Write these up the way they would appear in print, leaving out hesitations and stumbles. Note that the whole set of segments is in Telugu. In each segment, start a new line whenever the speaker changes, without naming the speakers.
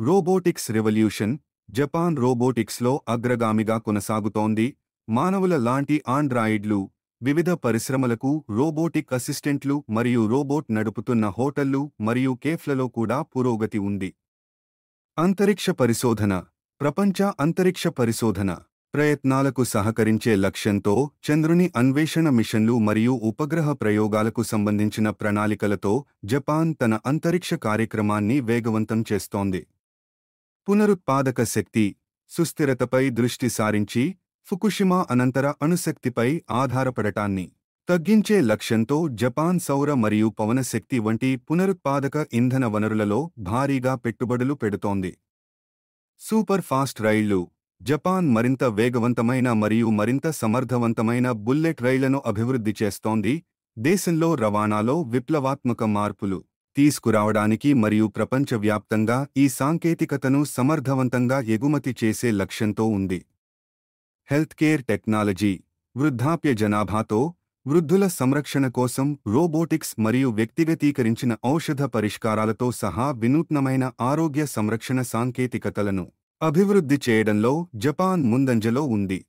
Robotics revolution. జపాన్ రోబోటిక్స్లో అగ్రగామిగా కొనసాగుతోంది. మానవుల లాంటి ఆండ్రాయిడ్లు, వివిధ పరిశ్రమలకు రోబోటిక్ అసిస్టెంట్లు మరియు రోబోట్ నడుపుతున్న హోటళ్లు మరియు కేఫ్లలో కూడా పురోగతి ఉంది. అంతరిక్ష పరిశోధన. ప్రపంచ అంతరిక్ష పరిశోధన ప్రయత్నాలకు సహకరించే లక్ష్యంతో చంద్రుని అన్వేషణ మిషన్లు మరియు ఉపగ్రహ ప్రయోగాలకు సంబంధించిన ప్రణాళికలతో జపాన్ తన అంతరిక్ష కార్యక్రమాన్ని వేగవంతం చేస్తోంది. పునరుత్పాదక శక్తి, సుస్థిరతపై దృష్టి సారించి ఫుకుషిమా అనంతర అణుశక్తిపై ఆధారపడటాన్ని తగ్గించే లక్ష్యంతో జపాన్ సౌర మరియు పవన శక్తి వంటి పునరుత్పాదక ఇంధన వనరులలో భారీగా పెట్టుబడులు పెడుతోంది. సూపర్ ఫాస్ట్ రైళ్లు. జపాన్ మరింత వేగవంతమైన మరియు మరింత సమర్థవంతమైన బుల్లెట్ రైళ్లను అభివృద్ధి చేస్తోంది. దేశంలో రవాణాలో విప్లవాత్మక మార్పులు తీసుకురావడానికి మరియు ప్రపంచవ్యాప్తంగా ఈ సాంకేతికతను సమర్థవంతంగా ఎగుమతి చేసే లక్ష్యంతో ఉంది. Health care technology. వృద్ధాప్య జనాభాతో వృద్ధుల సంరక్షణ కోసం రోబోటిక్స్ మరియు వ్యక్తిగతీకరించిన ఔషధ పరిష్కారాలతో సహా వినూత్నమైన ఆరోగ్య సంరక్షణ సాంకేతికతలను అభివృద్ధి చేయడంలో జపాన్ ముందంజలో ఉంది.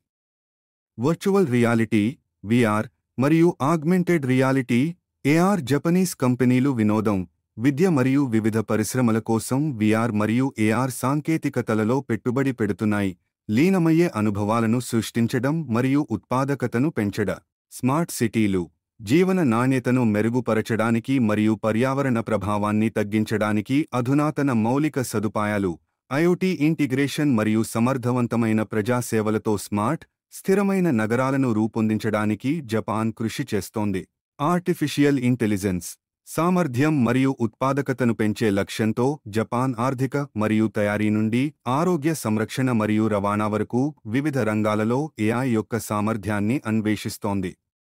వర్చువల్ రియాలిటీ (VR) మరియు ఆగ్మెంటెడ్ రియాలిటీ (AR). జపనీస్ కంపెనీలు వినోదం, విద్య మరియు వివిధ పరిశ్రమల కోసం VR మరియు AR సాంకేతికతలలో పెట్టుబడి పెడుతున్నాయి. లీనమయ్యే అనుభవాలను సృష్టించడం మరియు ఉత్పాదకతను పెంచడం. స్మార్ట్ సిటీలు. జీవన నాణ్యతను మెరుగుపరచడానికి మరియు పర్యావరణ ప్రభావాన్ని తగ్గించడానికి అధునాతన మౌలిక సదుపాయాలు, IoT ఇంటిగ్రేషన్ మరియు సమర్థవంతమైన ప్రజాసేవలతో స్మార్ట్, స్థిరమైన నగరాలను రూపొందించడానికి జపాన్ కృషి చేస్తోంది. Artificial intelligence. సామర్థ్యం మరియు ఉత్పాదకతను పెంచే లక్ష్యంతో జపాన్ ఆర్థిక మరియు తయారీ నుండి ఆరోగ్య సంరక్షణ మరియు రవాణా వరకు వివిధ రంగాలలో AI యొక్క సామర్థ్యాన్ని అన్వేషిస్తోంది.